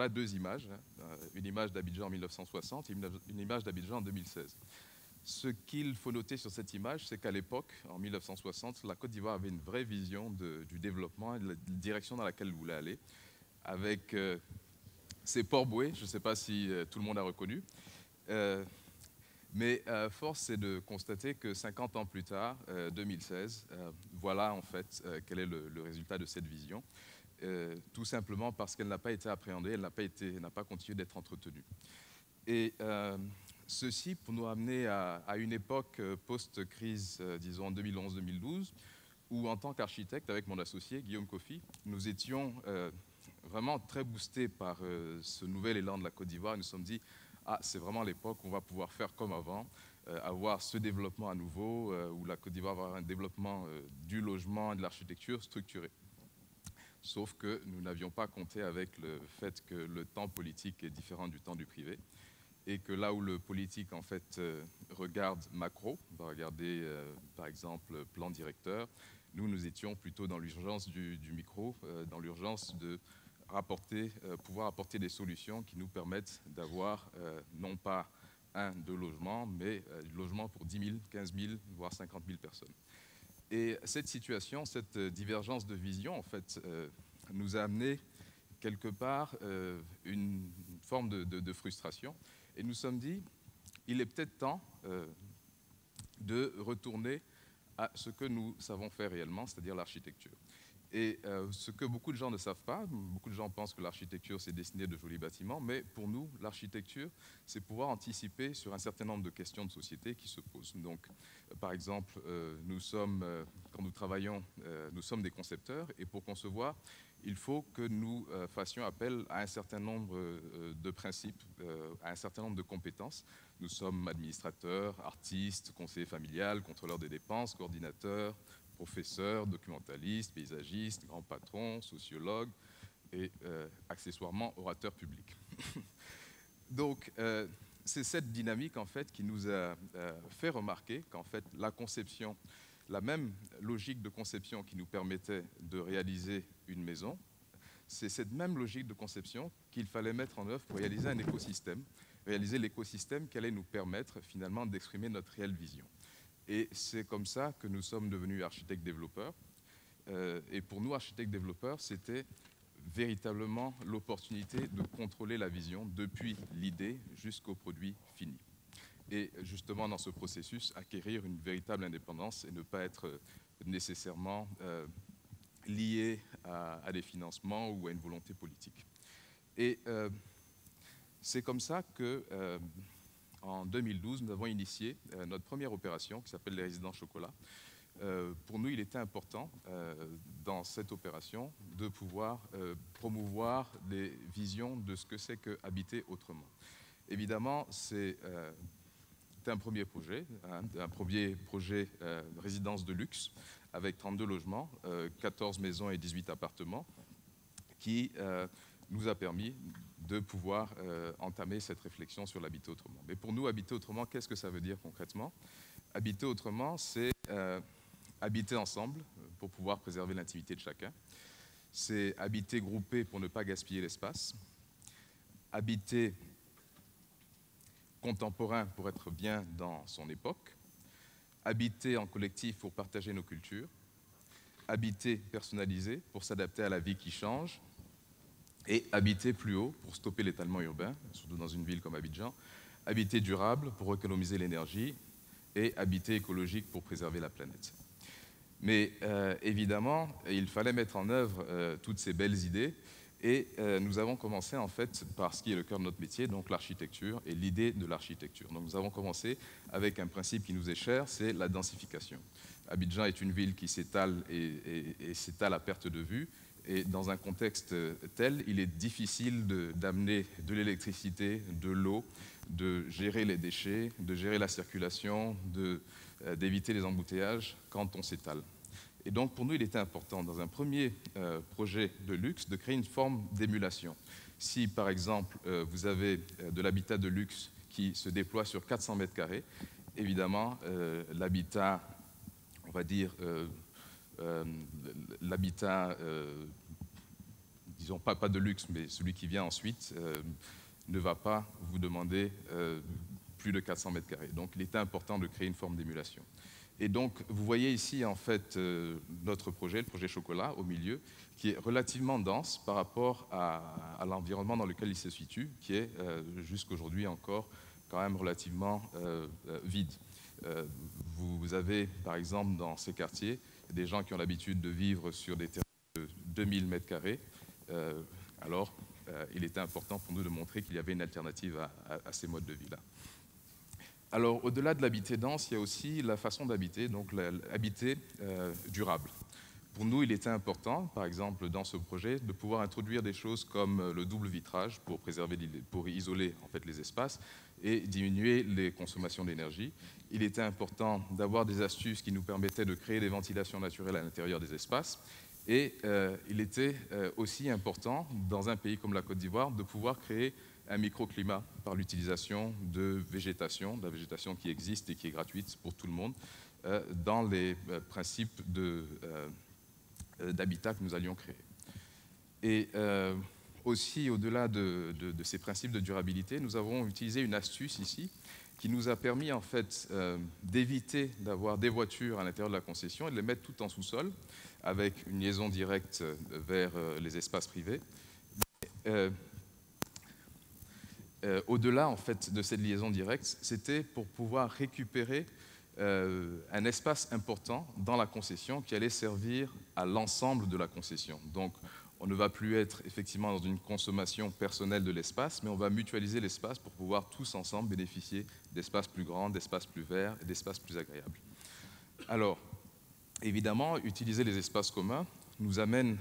voilà deux images, hein, une image d'Abidjan en 1960 et une image d'Abidjan en 2016. Ce qu'il faut noter sur cette image, c'est qu'à l'époque, en 1960, la Côte d'Ivoire avait une vraie vision du développement et de la direction dans laquelle elle voulait aller, avec ses ports boués, je ne sais pas si tout le monde a reconnu, mais force est de constater que 50 ans plus tard, 2016, voilà en fait quel est le résultat de cette vision, tout simplement parce qu'elle n'a pas été appréhendée, elle n'a pas continué d'être entretenue. Et ceci pour nous amener à une époque post-crise, disons en 2011-2012, où en tant qu'architecte, avec mon associé Guillaume Kofi, nous étions vraiment très boostés par ce nouvel élan de la Côte d'Ivoire. Nous nous sommes dit, ah, c'est vraiment l'époque où on va pouvoir faire comme avant, avoir ce développement à nouveau, où la Côte d'Ivoire va avoir un développement du logement et de l'architecture structuré. Sauf que nous n'avions pas compté avec le fait que le temps politique est différent du temps du privé, et que là où le politique en fait regarde macro, va regarder par exemple plan directeur, nous étions plutôt dans l'urgence du micro, dans l'urgence de pouvoir apporter des solutions qui nous permettent d'avoir non pas deux logements, mais du logement pour 10 000, 15 000, voire 50 000 personnes. Et cette situation, cette divergence de vision, en fait, nous a amené quelque part une forme de frustration. Et nous nous sommes dit, il est peut-être temps de retourner à ce que nous savons faire réellement, c'est-à-dire l'architecture. Et ce que beaucoup de gens ne savent pas, beaucoup de gens pensent que l'architecture, c'est dessiner de jolis bâtiments, mais pour nous, l'architecture, c'est pouvoir anticiper sur un certain nombre de questions de société qui se posent. Donc, par exemple, quand nous travaillons, nous sommes des concepteurs, et pour concevoir, il faut que nous fassions appel à un certain nombre de principes, à un certain nombre de compétences. Nous sommes administrateurs, artistes, conseillers familiales, contrôleurs des dépenses, coordinateurs, professeurs, documentalistes, paysagistes, grands patrons, sociologues et accessoirement orateurs publics. Donc, c'est cette dynamique en fait qui nous a fait remarquer qu'en fait la conception, la même logique de conception qui nous permettait de réaliser une maison, c'est cette même logique de conception qu'il fallait mettre en œuvre pour réaliser un écosystème, réaliser l'écosystème qui allait nous permettre finalement d'exprimer notre réelle vision. Et c'est comme ça que nous sommes devenus architectes-développeurs. Et pour nous, architectes-développeurs, c'était véritablement l'opportunité de contrôler la vision depuis l'idée jusqu'au produit fini. Et justement, dans ce processus, acquérir une véritable indépendance et ne pas être nécessairement lié à des financements ou à une volonté politique. Et c'est comme ça que en 2012, nous avons initié notre première opération qui s'appelle les résidences chocolat. Pour nous, il était important dans cette opération de pouvoir promouvoir des visions de ce que c'est que habiter autrement. Évidemment, c'est un premier projet, un premier projet résidence de luxe avec 32 logements, 14 maisons et 18 appartements qui nous a permis de pouvoir entamer cette réflexion sur l'habiter autrement. Mais pour nous, habiter autrement, qu'est-ce que ça veut dire concrètement? Habiter autrement, c'est habiter ensemble pour pouvoir préserver l'intimité de chacun. C'est habiter groupé pour ne pas gaspiller l'espace. Habiter contemporain pour être bien dans son époque. Habiter en collectif pour partager nos cultures. Habiter personnalisé pour s'adapter à la vie qui change. Et habiter plus haut pour stopper l'étalement urbain, surtout dans une ville comme Abidjan, habiter durable pour économiser l'énergie et habiter écologique pour préserver la planète. Mais évidemment, il fallait mettre en œuvre toutes ces belles idées et nous avons commencé en fait par ce qui est le cœur de notre métier, donc l'architecture et l'idée de l'architecture. Donc nous avons commencé avec un principe qui nous est cher, c'est la densification. Abidjan est une ville qui s'étale et s'étale à perte de vue. Et dans un contexte tel, il est difficile d'amener de l'électricité, de l'eau, de gérer les déchets, de gérer la circulation, d'éviter les embouteillages quand on s'étale. Et donc pour nous, il était important, dans un premier projet de luxe, de créer une forme d'émulation. Si par exemple, vous avez de l'habitat de luxe qui se déploie sur 400 mètres carrés, évidemment, l'habitat, on va dire, l'habitat, disons pas de luxe, mais celui qui vient ensuite, ne va pas vous demander plus de 400 mètres carrés. Donc il était important de créer une forme d'émulation. Et donc vous voyez ici en fait notre projet, le projet Chocolat au milieu, qui est relativement dense par rapport à l'environnement dans lequel il se situe, qui est jusqu'aujourd'hui encore quand même relativement vide. Vous avez par exemple dans ces quartiers des gens qui ont l'habitude de vivre sur des terrains de 2000 mètres carrés. Alors il était important pour nous de montrer qu'il y avait une alternative à ces modes de vie-là. Alors, au-delà de l'habiter dense, il y a aussi la façon d'habiter, donc l'habiter durable. Pour nous, il était important, par exemple, dans ce projet, de pouvoir introduire des choses comme le double vitrage pour isoler en fait, les espaces et diminuer les consommations d'énergie. Il était important d'avoir des astuces qui nous permettaient de créer des ventilations naturelles à l'intérieur des espaces. Et il était aussi important, dans un pays comme la Côte d'Ivoire, de pouvoir créer un microclimat par l'utilisation de la végétation qui existe et qui est gratuite pour tout le monde, dans les principes d'habitat que nous allions créer. Et aussi, au-delà de ces principes de durabilité, nous avons utilisé une astuce ici qui nous a permis en fait d'éviter d'avoir des voitures à l'intérieur de la concession et de les mettre toutes en sous-sol avec une liaison directe vers les espaces privés. Au-delà en fait, de cette liaison directe, c'était pour pouvoir récupérer un espace important dans la concession qui allait servir à l'ensemble de la concession. Donc, on ne va plus être effectivement dans une consommation personnelle de l'espace, mais on va mutualiser l'espace pour pouvoir tous ensemble bénéficier d'espaces plus grands, d'espaces plus verts et d'espaces plus agréables. Alors, évidemment, utiliser les espaces communs nous amène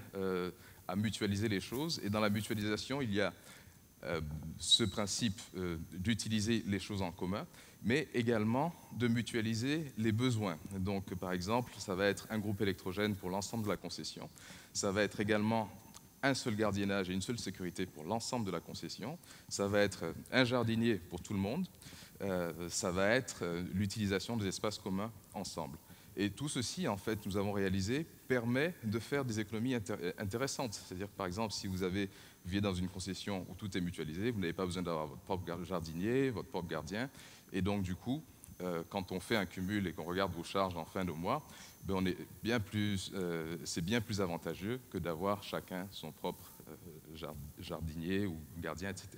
à mutualiser les choses, et dans la mutualisation, il y a ce principe d'utiliser les choses en commun, mais également de mutualiser les besoins. Donc, par exemple, ça va être un groupe électrogène pour l'ensemble de la concession. Ça va être également un seul gardiennage et une seule sécurité pour l'ensemble de la concession. Ça va être un jardinier pour tout le monde. Ça va être l'utilisation des espaces communs ensemble. Et tout ceci, en fait, nous avons réalisé, permet de faire des économies intéressantes. C'est-à-dire, par exemple, si vous vivez dans une concession où tout est mutualisé, vous n'avez pas besoin d'avoir votre propre jardinier, votre propre gardien. Et donc, du coup, quand on fait un cumul et qu'on regarde vos charges en fin de mois, ben c'est bien plus avantageux que d'avoir chacun son propre jardinier ou gardien, etc.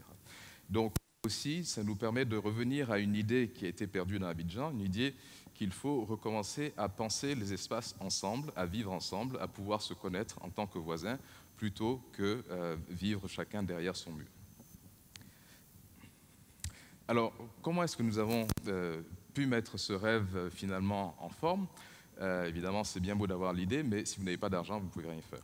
Donc, aussi, ça nous permet de revenir à une idée qui a été perdue dans Abidjan, une idée qu'il faut recommencer à penser les espaces ensemble, à vivre ensemble, à pouvoir se connaître en tant que voisins, plutôt que vivre chacun derrière son mur. Alors, comment est-ce que nous avons pu mettre ce rêve finalement en forme? Évidemment, c'est bien beau d'avoir l'idée, mais si vous n'avez pas d'argent, vous ne pouvez rien faire.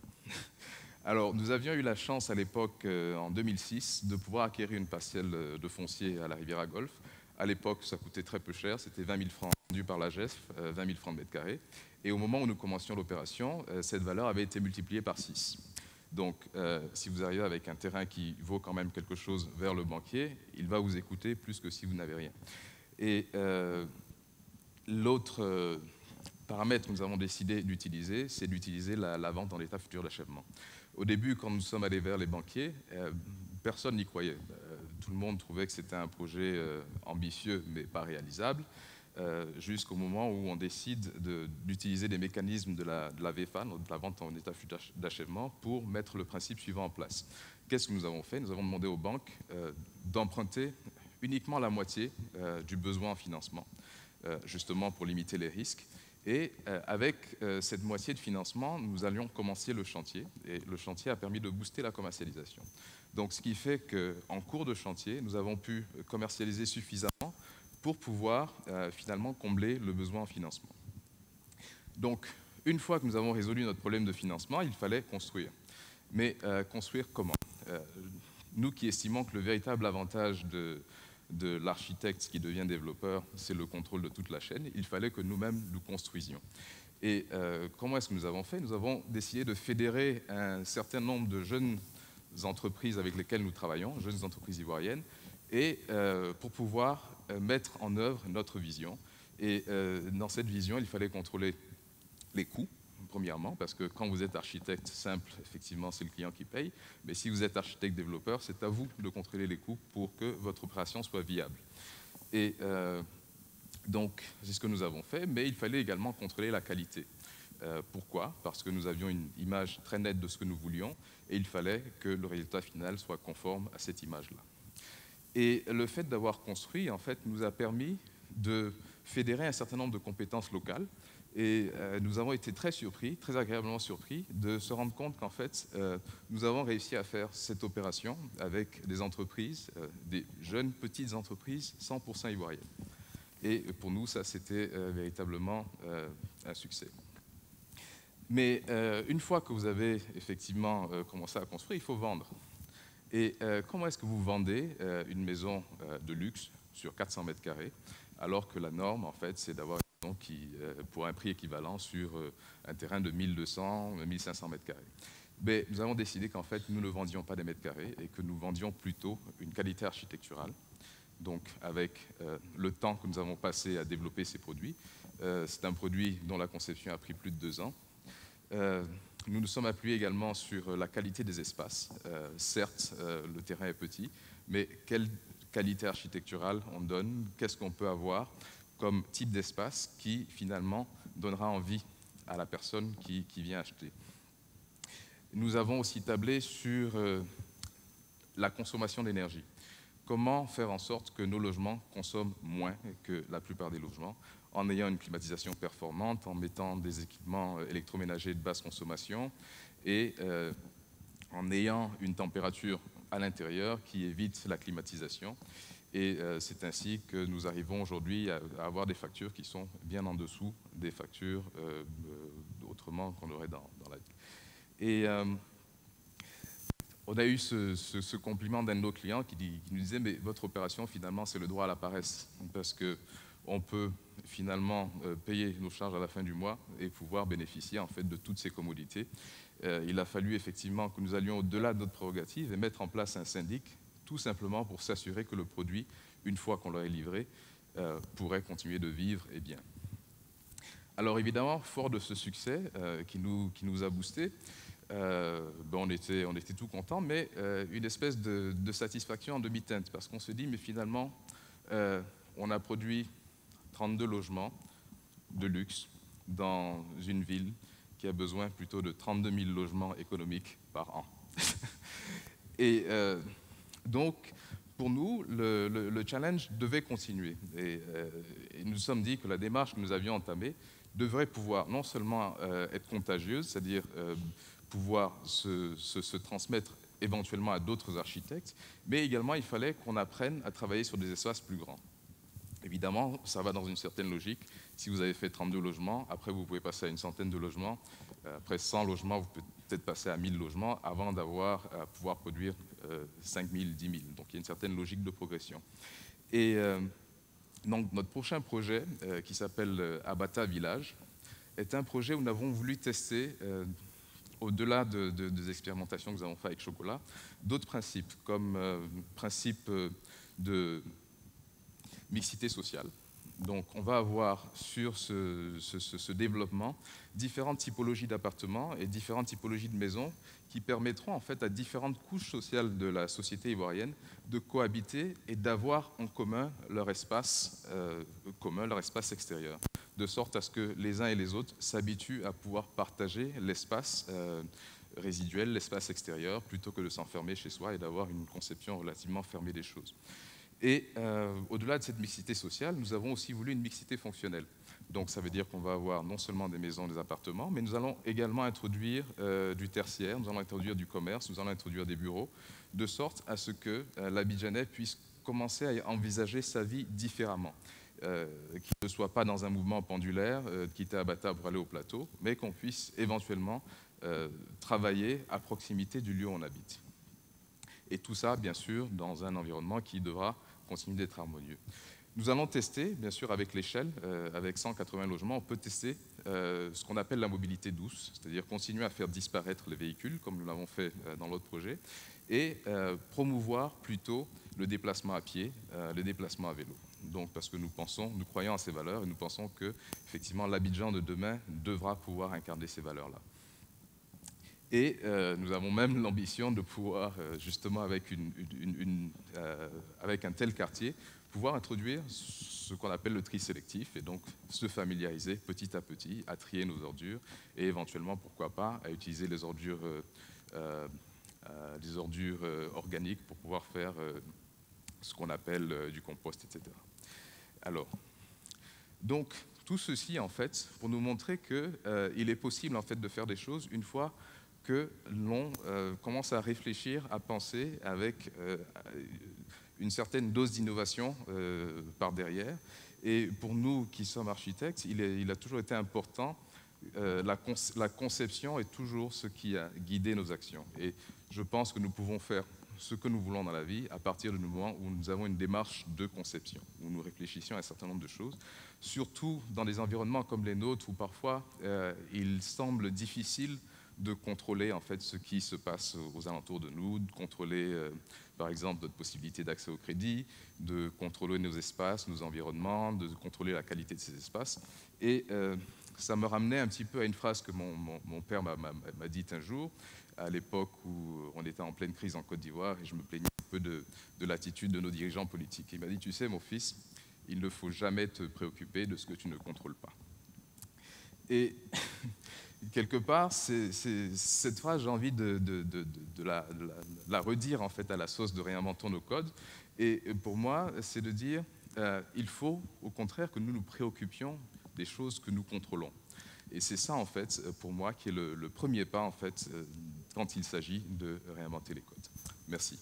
Alors, nous avions eu la chance à l'époque, en 2006, de pouvoir acquérir une parcelle de foncier à la Riviera Golfe. À l'époque, ça coûtait très peu cher, c'était 20 000 francs vendus par la GESF, 20 000 francs de mètre carré. Et au moment où nous commencions l'opération, cette valeur avait été multipliée par 6. Donc, si vous arrivez avec un terrain qui vaut quand même quelque chose vers le banquier, il va vous écouter plus que si vous n'avez rien. Et l'autre paramètre que nous avons décidé d'utiliser, c'est d'utiliser la vente en état futur d'achèvement. Au début, quand nous sommes allés vers les banquiers, personne n'y croyait. Tout le monde trouvait que c'était un projet ambitieux, mais pas réalisable, jusqu'au moment où on décide d'utiliser des mécanismes de la VFA, de la vente en état futur d'achèvement, pour mettre le principe suivant en place. Qu'est-ce que nous avons fait? Nous avons demandé aux banques d'emprunter uniquement la moitié du besoin en financement, justement pour limiter les risques. Et avec cette moitié de financement, nous allions commencer le chantier. Et le chantier a permis de booster la commercialisation. Donc, ce qui fait qu'en cours de chantier, nous avons pu commercialiser suffisamment pour pouvoir finalement combler le besoin en financement. Donc, une fois que nous avons résolu notre problème de financement, il fallait construire. Mais construire comment? Nous qui estimons que le véritable avantage de l'architecte qui devient développeur, c'est le contrôle de toute la chaîne, il fallait que nous-mêmes nous construisions. Et comment est-ce que nous avons fait? Nous avons décidé de fédérer un certain nombre de jeunes entreprises avec lesquelles nous travaillons, jeunes entreprises ivoiriennes, et pour pouvoir mettre en œuvre notre vision. Et dans cette vision, il fallait contrôler les coûts, premièrement, parce que quand vous êtes architecte simple, effectivement, c'est le client qui paye. Mais si vous êtes architecte développeur, c'est à vous de contrôler les coûts pour que votre opération soit viable. Et donc, c'est ce que nous avons fait, mais il fallait également contrôler la qualité. Pourquoi? Parce que nous avions une image très nette de ce que nous voulions, et il fallait que le résultat final soit conforme à cette image-là. Et le fait d'avoir construit, en fait, nous a permis de fédérer un certain nombre de compétences locales. Et nous avons été très surpris, très agréablement surpris, de se rendre compte qu'en fait, nous avons réussi à faire cette opération avec des entreprises, des jeunes petites entreprises 100% ivoiriennes. Et pour nous, ça, c'était véritablement un succès. Mais une fois que vous avez effectivement commencé à construire, il faut vendre. Et comment est-ce que vous vendez une maison de luxe sur 400 mètres carrés, alors que la norme, en fait, c'est d'avoir une maison qui, pour un prix équivalent sur un terrain de 1200, 1500 mètres carrés. Mais nous avons décidé qu'en fait, nous ne vendions pas des mètres carrés et que nous vendions plutôt une qualité architecturale. Donc, avec le temps que nous avons passé à développer ces produits, c'est un produit dont la conception a pris plus de 2 ans. Nous nous sommes appuyés également sur la qualité des espaces. Certes, le terrain est petit, mais quelle qualité architecturale on donne? Qu'est-ce qu'on peut avoir comme type d'espace qui, finalement, donnera envie à la personne qui vient acheter? Nous avons aussi tablé sur la consommation d'énergie. Comment faire en sorte que nos logements consomment moins que la plupart des logements, en ayant une climatisation performante, en mettant des équipements électroménagers de basse consommation et en ayant une température à l'intérieur qui évite la climatisation. Et c'est ainsi que nous arrivons aujourd'hui à avoir des factures qui sont bien en dessous des factures autrement qu'on aurait dans la vie. Et on a eu ce compliment d'un de nos clients qui nous disait « mais votre opération, finalement, c'est le droit à la paresse, parce qu'on peut finalement payer nos charges à la fin du mois et pouvoir bénéficier en fait de toutes ces commodités. Il a fallu effectivement que nous allions au-delà de notre prérogative et mettre en place un syndic, tout simplement pour s'assurer que le produit, une fois qu'on l'aurait livré, pourrait continuer de vivre et bien. » Alors évidemment, fort de ce succès qui nous a boosté, on était tout contents, mais une espèce de satisfaction en demi-teinte, parce qu'on se dit, mais finalement, on a produit 32 logements de luxe dans une ville qui a besoin plutôt de 32 000 logements économiques par an. Et donc, pour nous, le challenge devait continuer. Et nous nous sommes dit que la démarche que nous avions entamée devrait pouvoir non seulement être contagieuse, c'est-à-dire pouvoir se transmettre éventuellement à d'autres architectes, mais également il fallait qu'on apprenne à travailler sur des espaces plus grands. Évidemment, ça va dans une certaine logique. Si vous avez fait 32 logements, après vous pouvez passer à une centaine de logements, après 100 logements, vous pouvez peut-être passer à 1000 logements avant d'avoir à pouvoir produire 5000, 10 000. Donc il y a une certaine logique de progression. Et donc notre prochain projet, qui s'appelle Abata Village, est un projet où nous avons voulu tester, au-delà des expérimentations que nous avons faites avec Chocolat, d'autres principes, comme principe de mixité sociale. Donc on va avoir sur ce développement différentes typologies d'appartements et différentes typologies de maisons qui permettront en fait à différentes couches sociales de la société ivoirienne de cohabiter et d'avoir en commun leur espace extérieur, de sorte à ce que les uns et les autres s'habituent à pouvoir partager l'espace résiduel, l'espace extérieur, plutôt que de s'enfermer chez soi et d'avoir une conception relativement fermée des choses. Et au-delà de cette mixité sociale, nous avons aussi voulu une mixité fonctionnelle. Donc ça veut dire qu'on va avoir non seulement des maisons, des appartements, mais nous allons également introduire du tertiaire, nous allons introduire du commerce, nous allons introduire des bureaux, de sorte à ce que l'Abidjanais puisse commencer à envisager sa vie différemment. Qu'il ne soit pas dans un mouvement pendulaire, quitter Abata pour aller au plateau, mais qu'on puisse éventuellement travailler à proximité du lieu où on habite. Et tout ça, bien sûr, dans un environnement qui devra continuer d'être harmonieux. Nous allons tester, bien sûr, avec l'échelle, avec 180 logements, on peut tester ce qu'on appelle la mobilité douce, c'est-à-dire continuer à faire disparaître les véhicules, comme nous l'avons fait dans l'autre projet, et promouvoir plutôt le déplacement à pied, le déplacement à vélo. donc parce que nous croyons à ces valeurs et nous pensons que effectivement l'Abidjan de demain devra pouvoir incarner ces valeurs-là. Et nous avons même l'ambition de pouvoir, justement avec, avec un tel quartier, pouvoir introduire ce qu'on appelle le tri sélectif et donc se familiariser petit à petit à trier nos ordures et éventuellement, pourquoi pas, à utiliser les ordures organiques pour pouvoir faire ce qu'on appelle du compost, etc. Alors, donc, tout ceci, en fait, pour nous montrer qu'il est possible, en fait, de faire des choses une fois que l'on commence à réfléchir, à penser avec une certaine dose d'innovation par derrière. Et pour nous qui sommes architectes, il a toujours été important, la conception est toujours ce qui a guidé nos actions. Et je pense que nous pouvons faire ce que nous voulons dans la vie à partir du moment où nous avons une démarche de conception, où nous réfléchissons à un certain nombre de choses, surtout dans des environnements comme les nôtres où parfois il semble difficile de contrôler en fait ce qui se passe aux alentours de nous, de contrôler par exemple notre possibilité d'accès au crédit, de contrôler nos espaces, nos environnements, de contrôler la qualité de ces espaces. Et ça me ramenait un petit peu à une phrase que mon père m'a dite un jour, à l'époque où on était en pleine crise en Côte d'Ivoire et je me plaignais un peu de l'attitude de nos dirigeants politiques. Il m'a dit, tu sais mon fils, il ne faut jamais te préoccuper de ce que tu ne contrôles pas. Et quelque part, cette phrase, j'ai envie de la redire en fait à la sauce de Réinventons nos codes. Et pour moi, c'est de dire, il faut au contraire que nous nous préoccupions des choses que nous contrôlons. Et c'est ça, en fait, pour moi, qui est le premier pas, en fait, quand il s'agit de réinventer les codes. Merci.